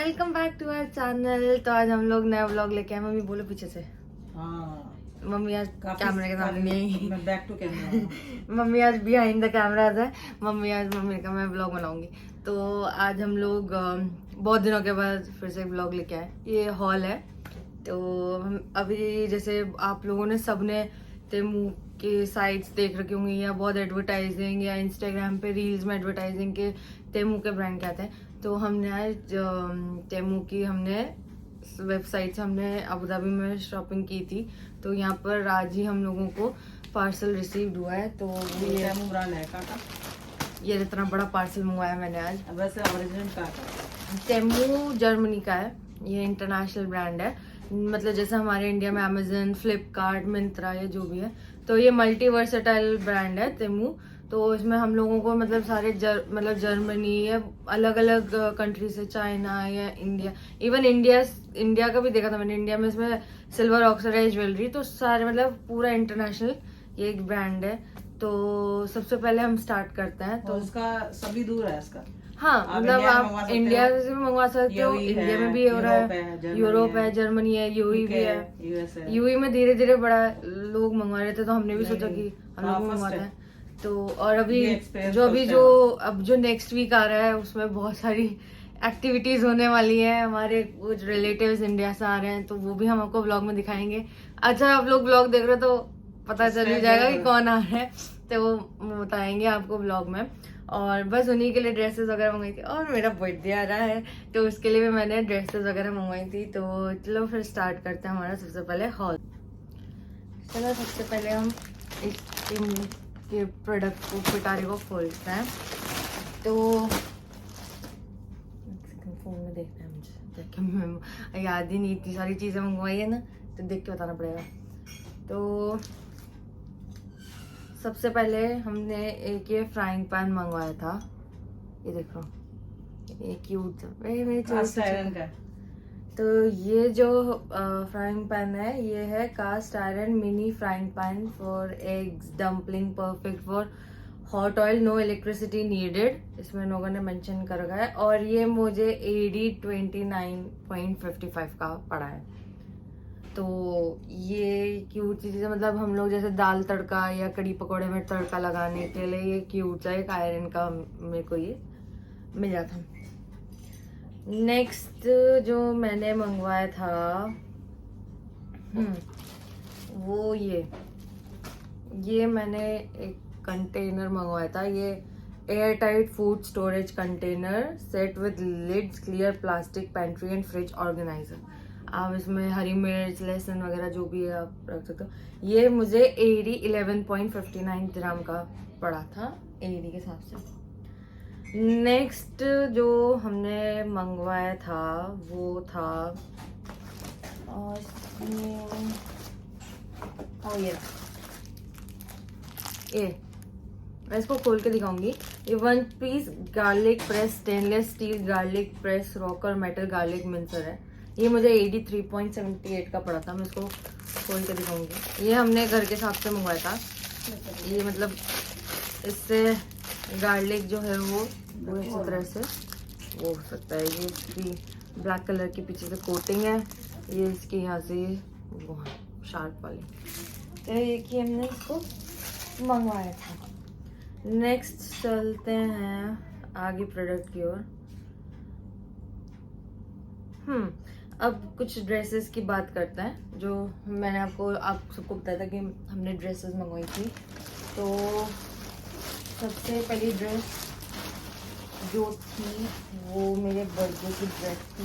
Welcome back to our channel. तो आज हम लोग नया व्लॉग लेके आए। मम्मी बोलो पीछे से। हाँ, मम्मी आज कैमरे के सामने नहीं मैं बैक टू कैमरा। मम्मी आज बिहाइंड द कैमरा है। मम्मी का मैं व्लॉग बनाऊंगी। तो आज हम लोग बहुत दिनों के बाद फिर से व्लॉग लेके आए। ये हॉल है। तो हम अभी जैसे आप लोगों ने सबने तेमू के साइट्स देख रखी होंगी या बहुत एडवर्टाइजिंग या इंस्टाग्राम पे रील्स में एडवर्टाइजिंग के तेमू के ब्रांड के आते हैं। तो हमने आज तेमू की वेबसाइट से हमने अबू धाबी में शॉपिंग की थी। तो यहाँ पर आज ही हम लोगों को पार्सल रिसीव्ड हुआ है। तो ये तेमू ब्रांड है काका। ये इतना बड़ा पार्सल मंगवाया मैंने आज। वैसे ओरिजिनल काका तेमू जर्मनी का है। ये इंटरनेशनल ब्रांड है। मतलब जैसे हमारे इंडिया में अमेजन, फ्लिपकार्ट, मिंत्रा या जो भी है। तो ये मल्टी वर्सेटाइल ब्रांड है तेमू। तो इसमें हम लोगों को मतलब सारे मतलब जर्मनी या अलग अलग कंट्री से, चाइना या इंडिया, इवन इंडिया का भी देखा था मैंने। इंडिया में इसमें सिल्वर ऑक्सीडाइज ज्वेलरी, तो सारे मतलब पूरा इंटरनेशनल ये एक ब्रांड है। तो सबसे पहले हम स्टार्ट करते हैं। तो उसका सभी दूर है इसका। हाँ, मतलब आप इंडिया से भी मंगवा सकते हो। इंडिया में भी हो रहा है, यूरोप है, जर्मनी है, यूई भी है। यूई में धीरे धीरे बड़ा लोग मंगवा रहे थे, तो हमने भी सोचा कि हम लोग मंगवाते हैं। तो और अभी जो नेक्स्ट वीक आ रहा है उसमें बहुत सारी एक्टिविटीज होने वाली है। हमारे कुछ रिलेटिव्स इंडिया से आ रहे हैं, तो वो भी हम आपको ब्लॉग में दिखाएंगे। अच्छा, आप लोग ब्लॉग देख रहे हो तो पता चल ही जाएगा कि कौन आ रहा है, तो वो बताएंगे आपको ब्लॉग में। और बस उन्हीं के लिए ड्रेसेस वगैरह मंगवाई थी। और मेरा बर्थडे आ रहा है, तो उसके लिए भी मैंने ड्रेसेस वगैरह मंगवाई थी। तो चलो फिर स्टार्ट करते हैं हमारा सबसे पहले हॉल। चलो सबसे पहले हम इस के प्रोडक्ट को, पिटारे को खोलते हैं। तो फोन में देखना है मुझे, देख के मैं याद ही नहीं, इतनी सारी चीज़ें मंगवाई है ना, तो देख के बताना पड़ेगा। तो सबसे पहले हमने एक ये फ्राइंग पैन मंगवाया था। ये देखो, ये क्यूट था। मेरी का। तो ये जो फ्राइंग पैन है, ये है cast iron mini frying pan for eggs dumpling, perfect for hot oil, no electricity needed. इसमें लोगों ने मेंशन कर रखा है। और ये मुझे AD 29.55 का पड़ा है। तो ये क्यूट चीज़ है, मतलब हम लोग जैसे दाल तड़का या कड़ी पकौड़े में तड़का लगाने के लिए ये क्यूट सा एक आयरन का मेरे को ये मिल जाता। नेक्स्ट जो मैंने मंगवाया था वो ये मैंने एक कंटेनर मंगवाया था। ये air tight food storage container set with lids, clear plastic, pantry and fridge organiser. आप इसमें हरी मिर्च, लहसुन वगैरह जो भी है आप रख सकते हो। ये मुझे AD 11.59 ग्राम का पड़ा था AD के हिसाब से। नेक्स्ट जो हमने मंगवाया था वो था और ये मैं इसको खोल के दिखाऊंगी। ये 1 piece garlic press stainless steel garlic press rocker metal garlic mincer है। ये मुझे AD 3.78 का पड़ा था। मैं इसको खोल के दिखाऊंगी। ये हमने घर के हिसाब से मंगवाया था। ये मतलब इससे गार्लिक जो है वो इस तरह से वो हो सकता है। ये इसकी ब्लैक कलर की पीछे से कोटिंग है, ये इसकी यहाँ से वो है शार्प वाली। तो ये कि हमने इसको मंगवाया था। नेक्स्ट चलते हैं आगे प्रोडक्ट की ओर। अब कुछ ड्रेसेस की बात करते हैं। जो मैंने आप सबको बताया था कि हमने ड्रेसेस मंगवाई थी। तो सबसे पहली ड्रेस जो थी वो मेरे बर्थडे की ड्रेस थी।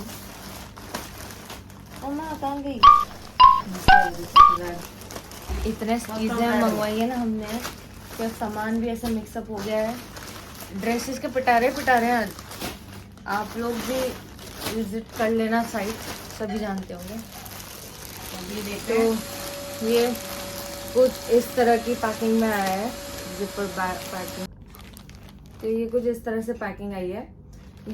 और मैं कहाँ गई, इतने चीज़ें मंगवाई है ना हमने, तो सामान भी ऐसा मिक्सअप हो गया है। ड्रेसेस के पिटारे हैं। आप लोग भी विजिट कर लेना साइट, सभी जानते होंगे। तो ये कुछ इस तरह की पैकिंग में आया है, जिपर पैकिंग। तो ये कुछ इस तरह से पैकिंग आई है।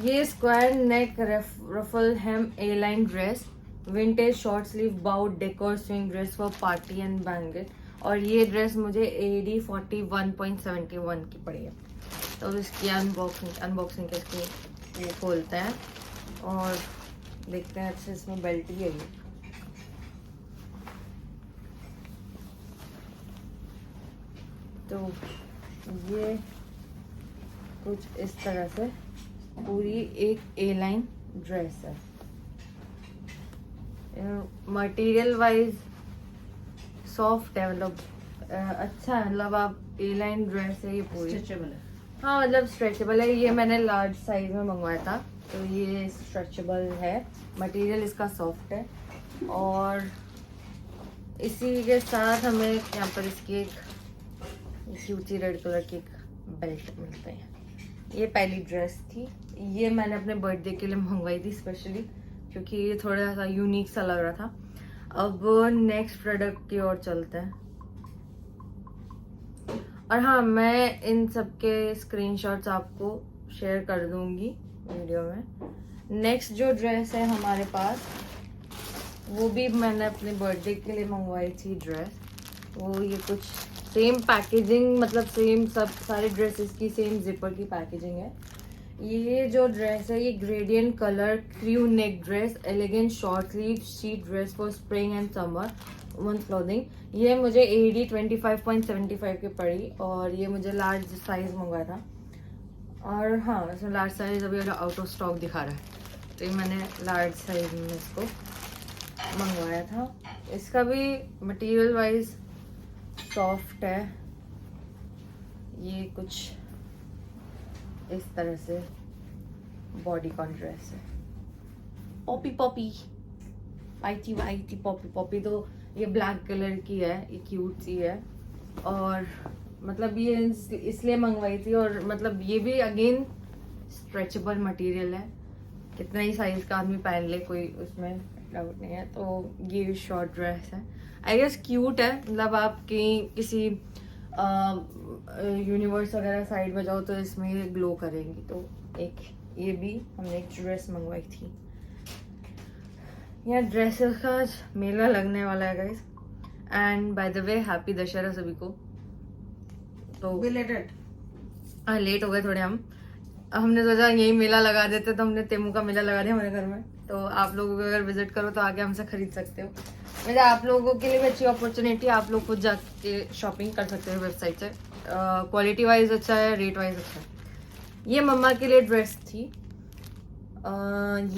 ये square neck ruffle hem A line dress, vintage short sleeve bout decor swing dress for party and banquet. और ये ड्रेस मुझे AD 41.71 की पड़ी है। तो इसकी अनबॉक्सिंग करके ये खोलते हैं। और देखते हैं। अच्छा इसमें बेल्ट भी है ये। तो ये कुछ इस तरह से पूरी एक ए लाइन ड्रेस है। मटेरियल वाइज सॉफ्ट है, मतलब अच्छा है, मतलब आप ए लाइन ड्रेस है ये पूरी। स्ट्रेचेबल है। हाँ मतलब स्ट्रेचेबल है। ये मैंने लार्ज साइज में मंगवाया था, तो ये स्ट्रेचेबल है। मटेरियल इसका सॉफ्ट है और इसी के साथ हमें यहाँ पर इसकी एक क्यूटी रेड कलर की एक बेल्ट मिलते हैं। ये पहली ड्रेस थी, ये मैंने अपने बर्थडे के लिए मंगवाई थी स्पेशली, क्योंकि ये थोड़ा सा यूनिक सा लग रहा था। अब नेक्स्ट प्रोडक्ट की ओर चलते हैं। और हाँ, मैं इन सब के स्क्रीनशॉट्स आपको शेयर कर दूंगी वीडियो में। नेक्स्ट जो ड्रेस है हमारे पास, वो भी मैंने अपने बर्थडे के लिए मंगवाई थी ड्रेस। वो ये कुछ सेम पैकेजिंग, मतलब सेम सब सारे ड्रेसेस की सेम जिपर की पैकेजिंग है। ये जो ड्रेस है ये gradient colour crew neck dress, elegant short sleeve sheet dress for spring and summer women clothing. ये मुझे AD 25.75 की पड़ी और ये मुझे लार्ज साइज मंगवाया था। और हाँ, इसमें लार्ज साइज अभी आउट ऑफ स्टॉक दिखा रहा है, तो ये मैंने लार्ज साइज में इसको मंगवाया था। इसका भी मटेरियल वाइज सॉफ्ट है। ये कुछ इस तरह से बॉडी कॉन ड्रेस है। पॉपी पॉपी वाइटी वाइटी पॉपी पॉपी। तो ये ब्लैक कलर की है, ये क्यूट सी है और मतलब ये इसलिए मंगवाई थी। और मतलब ये भी अगेन स्ट्रेचेबल मटेरियल है, कितना ही साइज का आदमी पहन ले, कोई उसमें डाउट नहीं है। तो ये शॉर्ट ड्रेस है, आई गेस क्यूट है। मतलब आप कहीं किसी यूनिवर्स वगैरह साइड में जाओ तो इसमें ये ग्लो करेंगी। तो एक ये भी हमने एक ड्रेस मंगवाई थी। यहाँ ड्रेसेस का मेला लगने वाला है guys. And by the way happy Dussehra सभी को। तो बिलेटेड लेट हो गए थोड़े हमने सोचा यही मेला लगा देते, तो हमने तेमू का मेला लगा दिया हमारे घर में। तो आप लोग अगर विजिट करो तो आके हमसे खरीद सकते हो। वैसे आप लोगों के लिए भी अच्छी अपॉर्चुनिटी, आप लोग खुद जाके शॉपिंग कर सकते हो वेबसाइट से। क्वालिटी वाइज अच्छा है, रेट वाइज अच्छा है। ये मम्मा के लिए ड्रेस थी।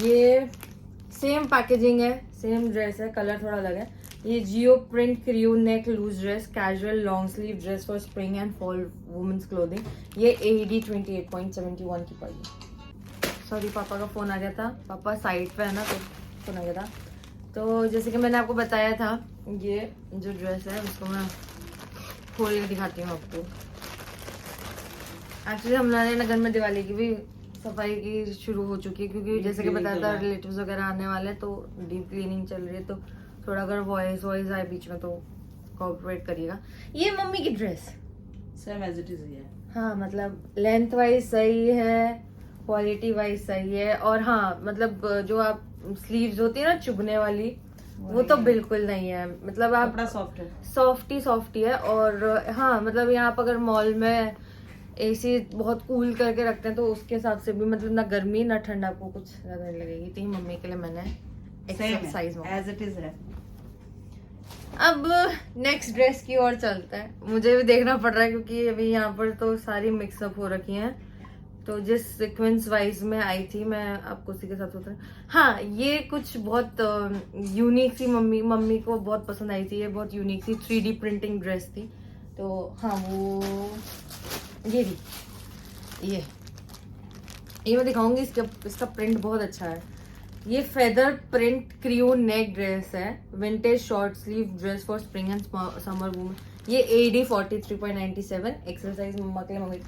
ये सेम पैकेजिंग है, सेम ड्रेस है, कलर थोड़ा अलग है। ये geo print crew neck loose dress, casual long sleeve dress for spring and fall women's clothing. ये AD 28.71 की पड़ी। सॉरी, पापा का फोन आ गया था। पापा साइड पे है ना, तो फोन आ गया था। तो जैसे कि मैंने आपको बताया था, ये जो ड्रेस है उसको मैं खोल के दिखाती हूँ आपको। एक्चुअली हमारे नगर में दिवाली की भी सफाई की शुरू हो चुकी है, क्योंकि जैसे कि बताया था रिलेटिव्स वगैरह आने वाले, तो डीप क्लीनिंग चल रही है। तो थोड़ा अगर वॉइस आए बीच में तो कोऑपरेट करिएगा। ये मम्मी की dress same as it is है। हाँ, मतलब लेंथ वाइज सही है, क्वालिटी वाइज सही है। और हाँ, मतलब जो आप स्लीव्स होती है ना चुभने वाली, वो तो बिल्कुल नहीं है। मतलब आप कपड़ा सॉफ्ट है, सॉफ्ट ही है। और हाँ, मतलब यहाँ पर अगर मॉल में AC बहुत कूल करके रखते हैं, तो उसके हिसाब से भी मतलब ना गर्मी ना ठंड आपको कुछ ज्यादा नहीं लगेगी। तो मम्मी के लिए मैंने XL size as it is है। अब नेक्स्ट ड्रेस की ओर चलते हैं। मुझे भी देखना पड़ रहा है, क्योंकि अभी यहाँ पर तो सारी मिक्सअप हो रखी हैं। तो जिस सीक्वेंस वाइज में आई थी, मैं आपको उसी के साथ होता है। हाँ, ये कुछ बहुत यूनिक सी मम्मी को बहुत पसंद आई थी। ये बहुत यूनिक सी 3D प्रिंटिंग ड्रेस थी। तो हाँ, वो ये थी। ये मैं दिखाऊंगी। इसका प्रिंट बहुत अच्छा है। ये feather print crew neck dress है, vintage short sleeve dress for spring and summer women. ये AD 43.97 एक्सरसाइज मम्मा के लिए मंगाई।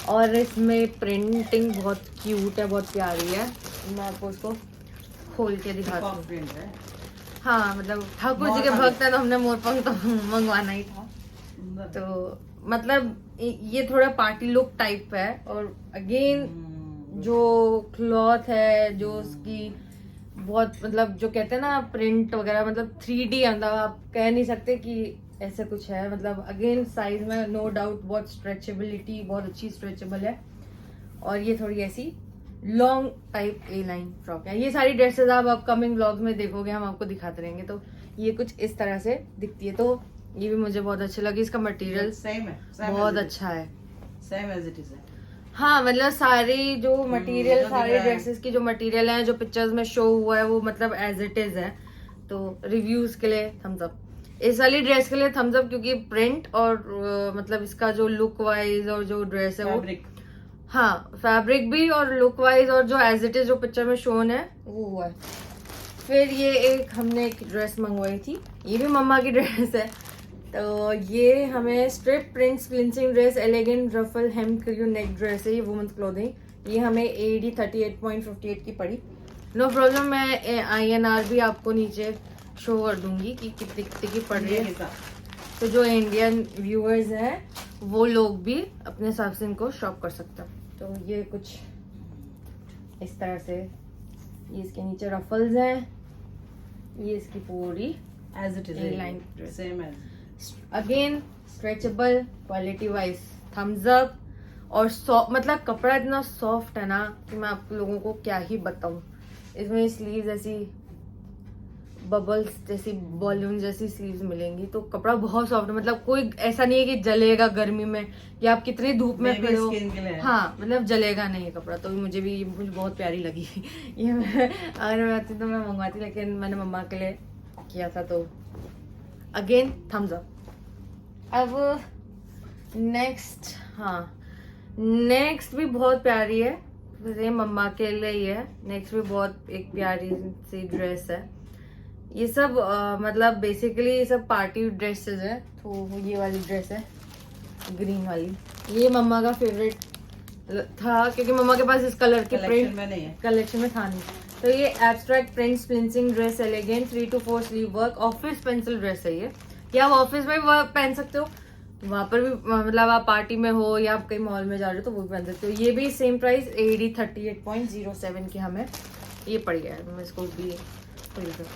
और इसमें प्रिंटिंग बहुत क्यूट है, बहुत प्यारी है। मैं आपको उसको खोल के दिखाती हूँ। हाँ, मतलब ठाकुर जी के भक्त है, तो हमने मोरपंख तो मंगवाना ही था। तो मतलब ये थोड़ा पार्टी लुक टाइप है। और अगेन जो क्लॉथ है, जो उसकी बहुत मतलब जो कहते हैं ना प्रिंट वगैरह, मतलब 3D, मतलब आप कह नहीं सकते कि ऐसा कुछ है। मतलब अगेन साइज में नो डाउट बहुत स्ट्रेचेबिलिटी बहुत अच्छी स्ट्रेचेबल है। और ये थोड़ी ऐसी long type A line frock है। ये सारी ड्रेसेस आप अपकमिंग व्लॉग्स में देखोगे, हम आपको दिखाते रहेंगे। तो ये कुछ इस तरह से दिखती है, तो ये भी मुझे बहुत अच्छी लगी। इसका मटेरियल सेम है, बहुत अच्छा है, सेम एज इट इज है। हाँ मतलब सारी जो मटेरियल, जो सारे दिख रहा है। ड्रेसेस की जो मटेरियल है, जो पिक्चर्स में शो हुआ है, वो मतलब एज इट इज है। तो रिव्यूज के लिए थम्स अप, इस वाली ड्रेस के लिए थम्स अप, क्योंकि प्रिंट और मतलब इसका जो लुक वाइज और जो ड्रेस है फैब्रिक, हाँ फैब्रिक भी और लुक वाइज और जो एज इट इज जो पिक्चर में शोन है वो हुआ है। फिर ये हमने एक ड्रेस मंगवाई थी, ये भी मम्मा की ड्रेस है। तो ये हमें stripe print splicing dress, elegant ruffle hem crew neck dress है, ये वुमेन्स क्लोथिंग। ये हमें AD 38.58 की पड़ी। नो प्रॉब्लम, मैं INR भी आपको नीचे शो कर दूंगी कि कितनी की पड़ रही है। तो जो इंडियन व्यूअर्स हैं वो लोग भी अपने हिसाब से इनको शॉप कर सकते हैं। तो ये कुछ इस तरह से, ये इसके नीचे रफल्स हैं, ये इसकी पूरी as it is line same as. Again stretchable, quality wise thumbs up. और मतलब कपड़ा इतना सॉफ्ट है ना कि मैं आप लोगों को क्या ही बताऊं। इसमें स्लीव्स ऐसी बबल्स जैसी, बॉलून जैसी स्लीव्स मिलेंगी। तो कपड़ा बहुत सॉफ्ट है, मतलब कोई ऐसा नहीं है कि जलेगा गर्मी में या आप कितनी धूप में खड़े हो, हाँ मतलब जलेगा नहीं कपड़ा। तो मुझे बहुत प्यारी लगी ये अगर मैं आती तो मैं मंगवाती, लेकिन मैंने मम्मा के लिए किया था। तो अगेन थम्स अप। अब नेक्स्ट, हाँ नेक्स्ट भी बहुत प्यारी है, ये मम्मा के लिए ही है। नेक्स्ट भी बहुत एक प्यारी सी ड्रेस है। ये सब मतलब बेसिकली ये सब पार्टी ड्रेसेस है। तो ये वाली ड्रेस है ग्रीन वाली, ये मम्मा का फेवरेट था क्योंकि मम्मा के पास इस कलर के प्रिंट कलेक्शन में था नहीं। तो ये abstract print splicing dress, elegant 3 to 4 sleeve work, office pencil dress है ये आप ऑफिस में वर्क पहन सकते हो, वहां पर भी मतलब आप पार्टी में हो या आप कहीं मॉल में जा रहे हो तो वो भी पहन सकते हो। ये भी सेम प्राइस AD 38.07 की हमें ये पड़ गया है। मैं इसको भी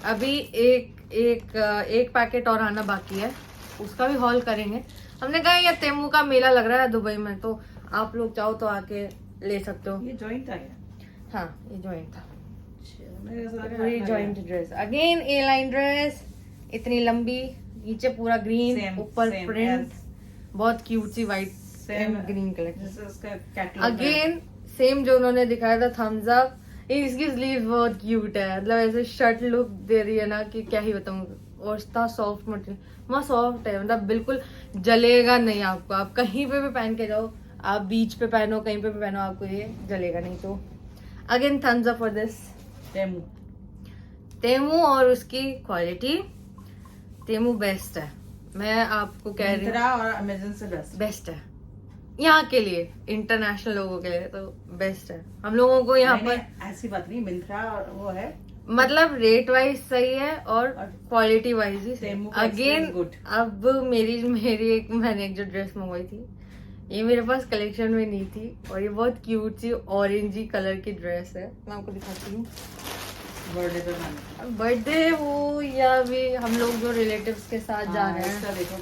अभी एक पैकेट और आना बाकी है, उसका भी हॉल करेंगे। हमने कहा ये तेमू का मेला लग रहा है दुबई में, तो आप लोग चाहो तो आके ले सकते हो। ये जॉइंट आ गया, हाँ ये जॉइंट था, पूरी joint dress. Again A line dress, इतनी लंबी, नीचे पूरा ग्रीन, ऊपर प्रिंट, बहुत क्यूट सी white and green colour. Again same जो उन्होंने दिखाया था थम्स अप। इसकी स्लीव बहुत क्यूट है, मतलब ऐसे शर्ट लुक दे रही है ना कि क्या ही बताऊं। और इतना सॉफ्ट मटेरियल, बहुत सॉफ्ट है, मतलब बिल्कुल जलेगा नहीं आपको। आप कहीं पे भी पहन के जाओ, आप बीच पे पहनो, कहीं पे भी पहनो, आपको ये जलेगा नहीं। तो again thumbs up for this Temu और उसकी क्वालिटी। तेमू बेस्ट है, मैं आपको कह रही हूँ, और अमेज़न से बेस्ट है यहाँ के लिए, इंटरनेशनल लोगों के लिए तो बेस्ट है। हम लोगों को यहाँ पर ऐसी बात नहीं, मिंत्रा और वो है, मतलब रेट वाइज सही है और क्वालिटी वाइज भी सही। तेमू अगेन गुड। अब मेरी मैंने एक जो ड्रेस मंगवाई थी, ये मेरे पास कलेक्शन में नहीं थी, और ये बहुत क्यूट सी ऑरेंजी कलर की ड्रेस है। मैं आपको दिखाती हूँ। बर्थडे हो या भी हम लोग जो रिलेटिव्स के साथ जा रहे हैं, देखो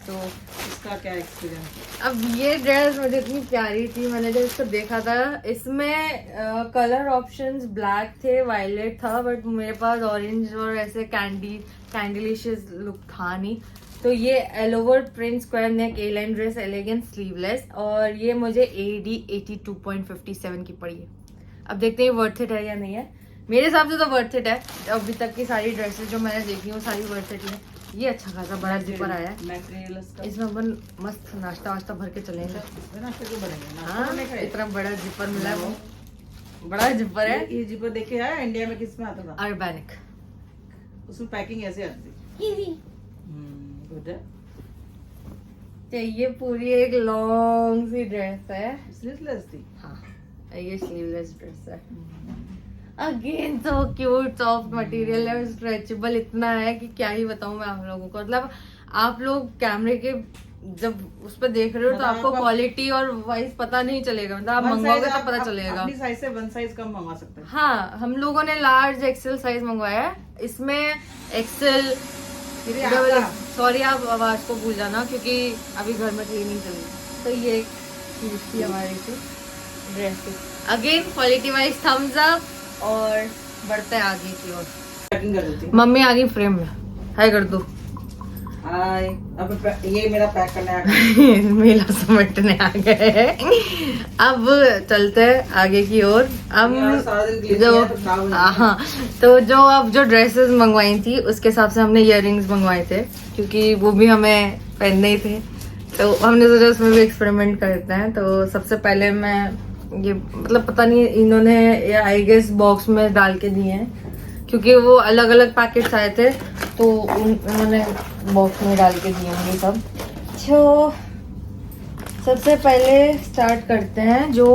तो इसका क्या एक्सपीरियंस। अब ये ड्रेस मुझे इतनी प्यारी थी, मैंने जब इसको देखा था, इसमें कलर ऑप्शंस ब्लैक थे, वायलेट था, बट मेरे पास ऑरेंज और ऐसे कैंडिलिशियस लुक था नहीं। तो ये एलोवर प्रिंट स्क्वायर नेक ए लाइन ड्रेस, एलिगेंट स्लीवलेस, और ये मुझे AD 82.57 की पड़ी है। अब देखते हैं वर्थ इट है या नहीं है। मेरे हिसाब से तो वर्थ इट है, अभी तक की सारी ड्रेसेस जो मैंने देखी वो सारी वर्थ इट है। ये अच्छा खासा बड़ा जिपर आया है, इसमें अपन मस्त नाश्ता वाश्ता भर के चलेंगे। हाँ, इतना बड़ा जिपर मिला है, वो बड़ा जिपर है। ये जिपर देखे है इंडिया में किस में आता था? अर्बैनिक, उसमें पैकिंग ऐसे आती थी। गुड है। तो ये पूरी एक लॉन्ग सी ड्रेस है, स्लीवलेस थी। हाँ ये स्लीवलेस ड्रेस है। अगेन तो क्यूट सॉफ्ट मटेरियल है, स्ट्रेचेबल इतना है कि क्या ही बताऊं मैं आप लोगों को। मतलब आप लोग कैमरे के जब उस पर देख रहे हो तो आपको क्वालिटी और वाइज पता नहीं चलेगा, मतलब आप मंगवाओगे तो पता चलेगा। अपनी साइज से 1 साइज कम मंगवा सकते हैं। हाँ, हम लोगों ने लार्ज एक्सेल साइज मंगवाया है, इसमें एक्सेल। सॉरी आप आवाज को भूल जाना क्योंकि अभी घर में क्लीनिंग चल रही है। तो ये क्यूट थी हमारी थी dresses again quality wise thumbs up. और बढ़ते हैं आगे की ओर। पैकिंग कर देती हूँ। मम्मी आ गई फ्रेम में, हाय कर दो। हाय, अब ये मेरा पैक करने आ गया। मेला समेटने आ गए हैं। अब चलते हैं आगे की ओर। हम यार, सारा दिन लेके जो आया तो खराब हो जाएगा। हाँ, तो जो अब जो ड्रेसेस मंगवाई थी उसके हिसाब से हमने इयररिंग्स मंगवाए थे, क्योंकि वो भी हमें पहनने ही थे। तो हमने सोचा उसमें भी एक्सपेरिमेंट करते हैं। तो सबसे पहले मैं ये मतलब पता नहीं इन्होंने आई गेस बॉक्स में डाल के दिए हैं, क्योंकि वो अलग अलग पैकेट्स आए थे तो उन्होंने बॉक्स में डाल के दिए होंगे सब। तो सबसे पहले स्टार्ट करते हैं जो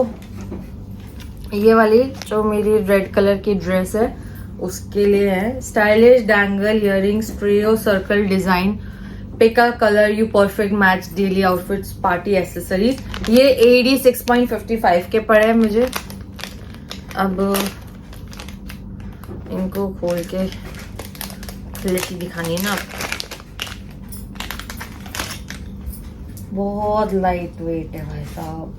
ये वाली जो मेरी रेड कलर की ड्रेस है उसके लिए है। Stylish dangle earrings trio circle design, pick a colour you perfect match daily outfits party accessories. ये AD 6.55 के पड़े हैं मुझे। अब इनको खोल के क्वालिटी दिखानी है ना। बहुत लाइट वेट है भाई साहब,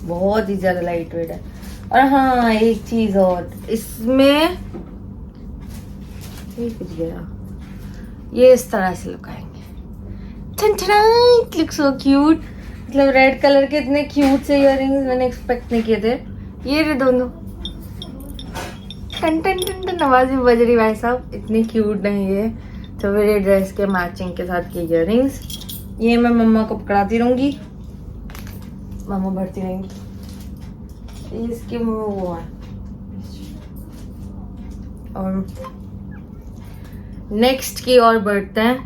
बहुत ही ज्यादा लाइट वेट है। और हाँ एक चीज और, इसमें ये कुछ गया, ये इस तरह से लुकाएंगे। Look so cute. मतलब रेड कलर के इतने क्यूट से इयररिंग्स मैंने एक्सपेक्ट नहीं किए थे। ये रे दोनों टन टन टन टन आवाज भी बज रही भाई साहब, इतनी क्यूट है ये। तो मेरे ड्रेस के मैचिंग के साथ के इयररिंग्स, ये मैं मम्मा को पकड़ाती रहूंगी, मम्मा भरती रहेंगी। इसके मुंह वो है। और नेक्स्ट की ओर बढ़ते हैं।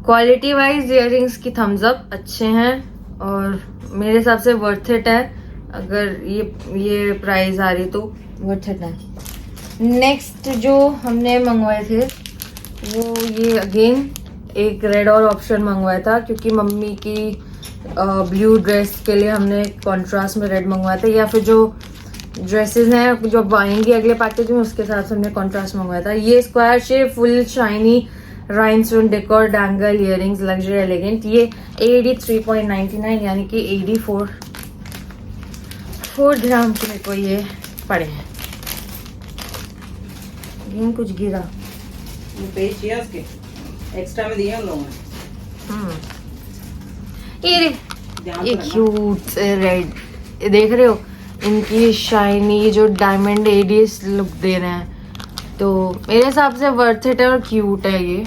क्वालिटी वाइज इयररिंग्स की थम्स अप अच्छे हैं और मेरे हिसाब से वर्थ इट है। अगर ये प्राइस आ रही तो वर्थ इट है। नेक्स्ट जो हमने मंगवाए थे वो ये अगेन एक रेड और ऑप्शन मंगवाया था, क्योंकि मम्मी की ब्लू ड्रेस के लिए हमने कॉन्ट्रास्ट में रेड मंगवाया था, या फिर जो ड्रेसेस हैं जो आएंगी अगले पैकेज में उसके साथ हमने कॉन्ट्रास्ट मंगवाया था। ये square shape full shiny rhinestone decor dangle earrings luxury elegant, ये AD 3.99 यानी कि AD 4 ग्राम के मेरे को ये पड़े हैं। ये कुछ गिरा, ये पेज किया उसके एक्स्ट्रा में दिए उन लोगों ने। ये ध्यान ये से रखना। क्यूट रेड, ये देख रहे हो इनकी शाइनी जो डायमंड एडीज लुक दे रहे हैं, तो मेरे हिसाब से वर्थ इट है और क्यूट है ये।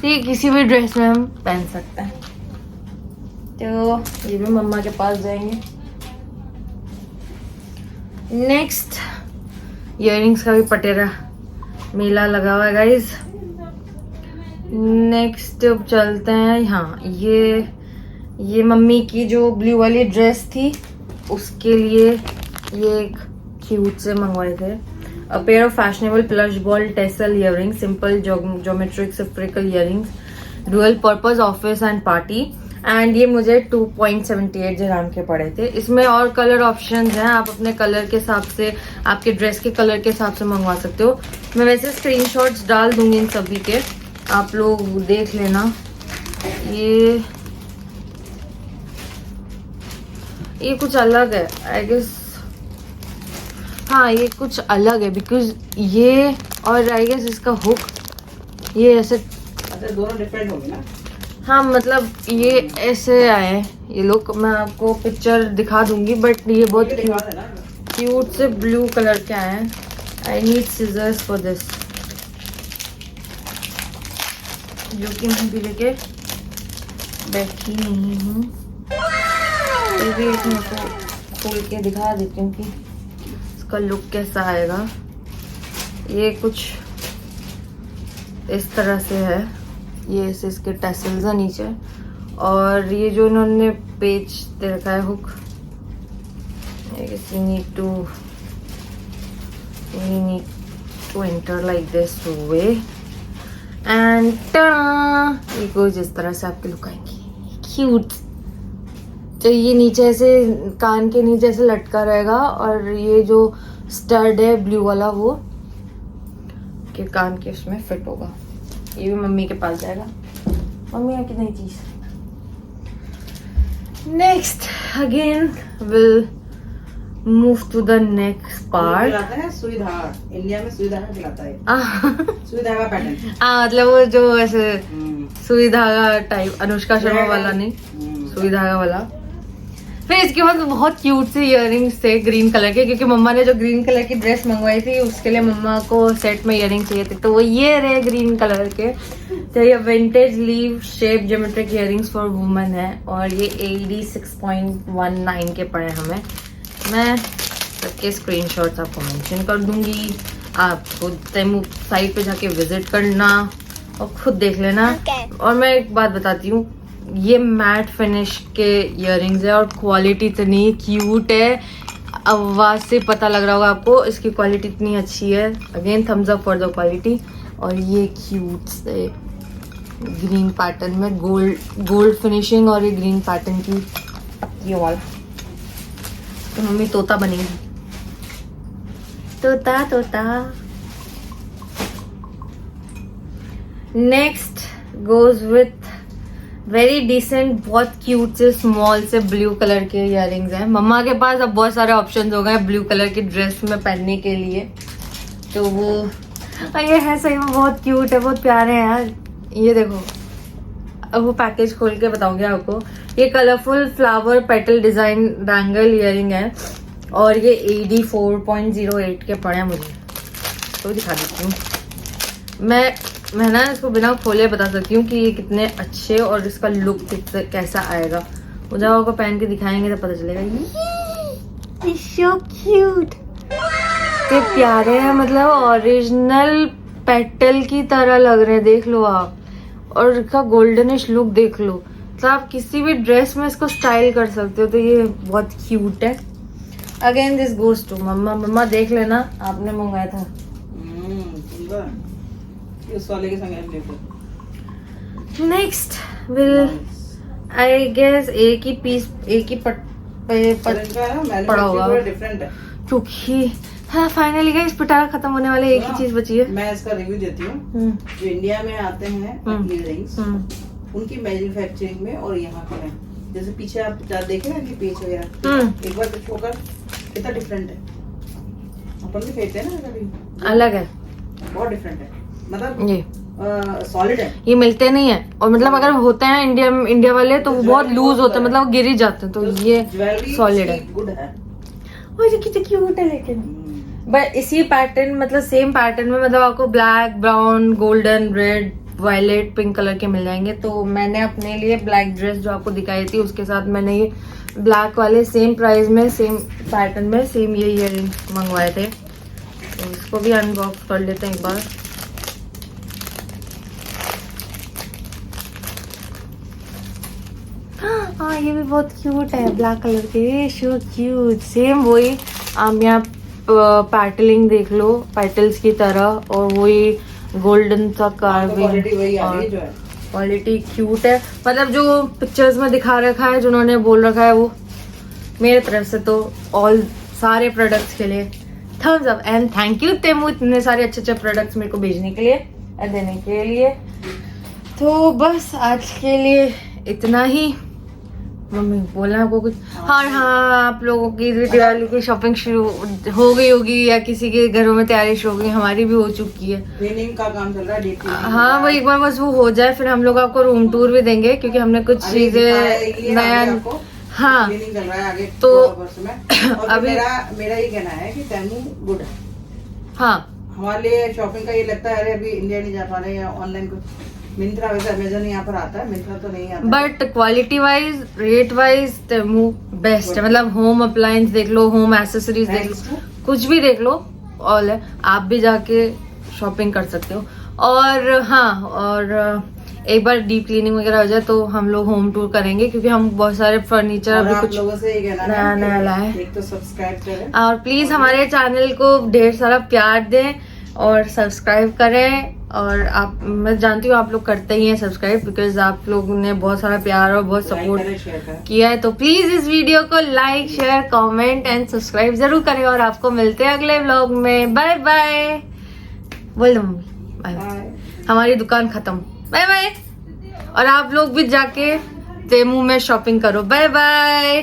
तो ये किसी भी ड्रेस में हम पहन सकते हैं। तो ये भी मम्मा के पास जाएंगे। नेक्स्ट इयररिंग्स का भी पटेरा मेला लगा हुआ है गाइज। नेक्स्ट अब चलते हैं। हाँ ये मम्मी की जो ब्लू वाली ड्रेस थी उसके लिए ये एक क्यूट से मंगवाए थे। A pair of fashionable plush ball tassel earring, simple geometric spherical earrings, dual purpose office and party. And ये मुझे 2.78 dirham के पड़े थे। इसमें और कलर ऑप्शंस हैं, आप अपने कलर के हिसाब से, आपके ड्रेस के कलर के हिसाब से मंगवा सकते हो। मैं वैसे स्क्रीनशॉट्स डाल दूंगी इन सभी के, आप लोग देख लेना। ये कुछ अलग है आई गेस। हाँ ये कुछ अलग है बिकॉज ये और आई गेस इसका हुक ये ऐसे, अच्छा दोनों डिफरेंट होंगे ना। हाँ मतलब ये ऐसे आए ये लुक। मैं आपको पिक्चर दिखा दूंगी, बट ये बहुत दिखा देना। क्यूट से ब्लू कलर के आए हैं। I need scissors for this, जो कि मैं भी लेके बैठी नहीं हूँ। ये भी एक मेरे को खोल के दिखा देती हूँ कि इसका लुक कैसा आएगा। ये कुछ इस तरह से है, ये ऐसे इसके टैसल्स हैं नीचे, और ये जो इन्होंने पेज दे रखा है hook, you need to enter like this way and ये कुछ इस तरह से आपके लुक आएंगी क्यूट। तो ये नीचे ऐसे कान के नीचे ऐसे लटका रहेगा, और ये जो स्टड है ब्लू वाला वो के कान के उसमें फिट होगा। ये भी मम्मी के पास जाएगा। मम्मी है कि नहीं चीज। Next again will move to the next part. खिलाता है सुई धागा, इंडिया में सुई धागा खिलाता है, सुई धागा पैटर्न। मतलब वो जो ऐसे सुई धागा टाइप, अनुष्का शर्मा वाला नहीं, सुई धागा वाला। फिर इसके बाद बहुत क्यूट से इयररिंग्स थे ग्रीन कलर के, क्योंकि मम्मा ने जो ग्रीन कलर की ड्रेस मंगवाई थी उसके लिए मम्मा को सेट में इयररिंग चाहिए थे, तो वो ये रहे ग्रीन कलर के। तो ये vintage leave shape geometric earrings for women है और ये AED 6.19 के पड़े हमें। मैं सबके स्क्रीनशॉट्स आपको मेंशन कर दूंगी, आप खुद तेमू साइट पे जाके विजिट करना और खुद देख लेना। और मैं एक बात बताती हूँ, ये मैट फिनिश के इयररिंग्स है और क्वालिटी इतनी क्यूट है, आवाज से पता लग रहा होगा आपको, इसकी क्वालिटी इतनी अच्छी है। Again thumbs up for the quality. और ये क्यूट से ग्रीन पैटर्न में गोल्ड फिनिशिंग और ये ग्रीन पैटर्न की ये वाला, तो मम्मी तोता बनेगी, तोता तोता। Next goes with very decent, बहुत क्यूट से स्मॉल से ब्लू कलर के इयररिंग्स हैं। मम्मा के पास अब बहुत सारे ऑप्शंस हो गए ब्लू कलर की ड्रेस में पहनने के लिए, तो वो ये है सही में बहुत क्यूट है, बहुत प्यारे हैं यार। ये देखो, अब वो पैकेज खोल के बताऊंगी आपको। ये colourful flower petal design bangle earring है और ये AED 4.08 के पड़े हैं मुझे, तो दिखा देती हूँ। मैं ना इसको बिना खोले बता सकती हूँ कि ये कितने अच्छे और इसका लुक कैसा आएगा। वो जब आपको पहन के दिखाएंगे तो पता चलेगा। ये सो क्यूट, कितने प्यारे हैं, मतलब ओरिजिनल पेटल की तरह लग रहे हैं, देख लो आप। और इसका गोल्डनिश लुक देख लो, तो आप किसी भी ड्रेस में इसको स्टाइल कर सकते हो, तो ये बहुत क्यूट है। अगेन दिस गोज टू मम्मा। मम्मा देख लेना, आपने मंगवाया था। इस वाले के संग देखो। नेक्स्ट विल आई गेस एक ही पीस, एक ही पड़ा होगा, डिफरेंट है क्योंकि हाँ फाइनली गाइस पटाखा खत्म होने वाले, एक ही चीज बची है। मैं इसका रिव्यू देती हूँ। जो इंडिया में आते हैं इयररिंग्स, उनकी मैन्युफैक्चरिंग में और यहाँ पे है, जैसे पीछे आप देखे ना कि पीछे वगैरह, एक बार तो छोकर कितना डिफरेंट है। अपन भी कहते हैं ना कभी, अलग है, बहुत डिफरेंट है, मतलब ये सॉलिड है, ये मिलते नहीं है। और मतलब अगर होते हैं इंडिया वाले तो वो बहुत लूज होते हैं, मतलब गिर ही जाते हैं, तो ये सॉलिड है, गुड है। और ये कितनी क्यूट है लेकिन। बट इसी पैटर्न, मतलब सेम पैटर्न में, मतलब आपको black, brown, golden, red, violet, pink colour के मिल जाएंगे। तो मैंने अपने लिए ब्लैक ड्रेस जो आपको दिखाई थी उसके साथ मैंने ये ब्लैक वाले सेम प्राइस में, सेम पैटर्न में, सेम ये इयररिंग्स मंगवाए थे। तो इसको भी अनबॉक्स कर लेते हैं एक बार। हाँ ये भी बहुत क्यूट है, ब्लैक कलर के, सो क्यूट। सेम वही आप यहाँ पैटलिंग देख लो, पेटल्स की तरह, और वही गोल्डन सा कार्विंग, क्वालिटी क्यूट है। मतलब जो पिक्चर्स में दिखा रखा है, जिन्होंने बोल रखा है, वो मेरे तरफ से तो ऑल सारे प्रोडक्ट्स के लिए thumbs up and thank you Temu, इतने सारे अच्छे अच्छे प्रोडक्ट्स मेरे को भेजने के लिए और देने के लिए। तो बस आज के लिए इतना ही। मम्मी बोलना आपको कुछ? हाँ, आप लोगों की दिवाली की शॉपिंग शुरू हो गई होगी या किसी के घरों में तैयारी शुरू हो गई, हमारी भी हो चुकी है। क्लीनिंग का काम चल रहा है। हाँ वो एक बार बस वो हो जाए, फिर हम लोग आपको रूम टूर भी देंगे, क्योंकि हमने कुछ चीजें नया, हाँ क्लीनिंग चल रहा है आगे तो अभी मेरा ये कहना है कि तेमू गुड है। हाँ हमारे लिए शॉपिंग का ये लगता है, अरे अभी इंडिया नहीं जा पा रहे या ऑनलाइन कुछ, मिंत्रा वैसे अमेजन यहाँ पर आता है, मिंत्रा तो नहीं आता। But quality wise, rate wise Temu best है। मतलब होम अप्लायंस देख लो, होम एसेसरीज देख लो, कुछ भी देख लो, ऑल है। आप भी जाके शॉपिंग कर सकते हो। और हाँ, और एक बार डीप क्लीनिंग वगैरह हो जाए तो हम लोग होम टूर करेंगे, क्योंकि हम बहुत सारे फर्नीचर अभी कुछ लोगों से नया नया लाए। एक तो सब्सक्राइब करें और प्लीज हमारे चैनल को ढेर सारा प्यार दें और सब्सक्राइब करें। और आप, मैं जानती हूँ आप लोग करते ही हैं सब्सक्राइब, बिकॉज आप लोगों ने बहुत सारा प्यार और बहुत सपोर्ट किया है। तो प्लीज इस वीडियो को like, share, comment and subscribe जरूर करें। और आपको मिलते हैं अगले व्लॉग में। बाय बाय बोल दो मम्मी, बाय। हमारी दुकान खत्म, बाय बाय। और आप लोग भी जाके तेमू में शॉपिंग करो। Bye bye.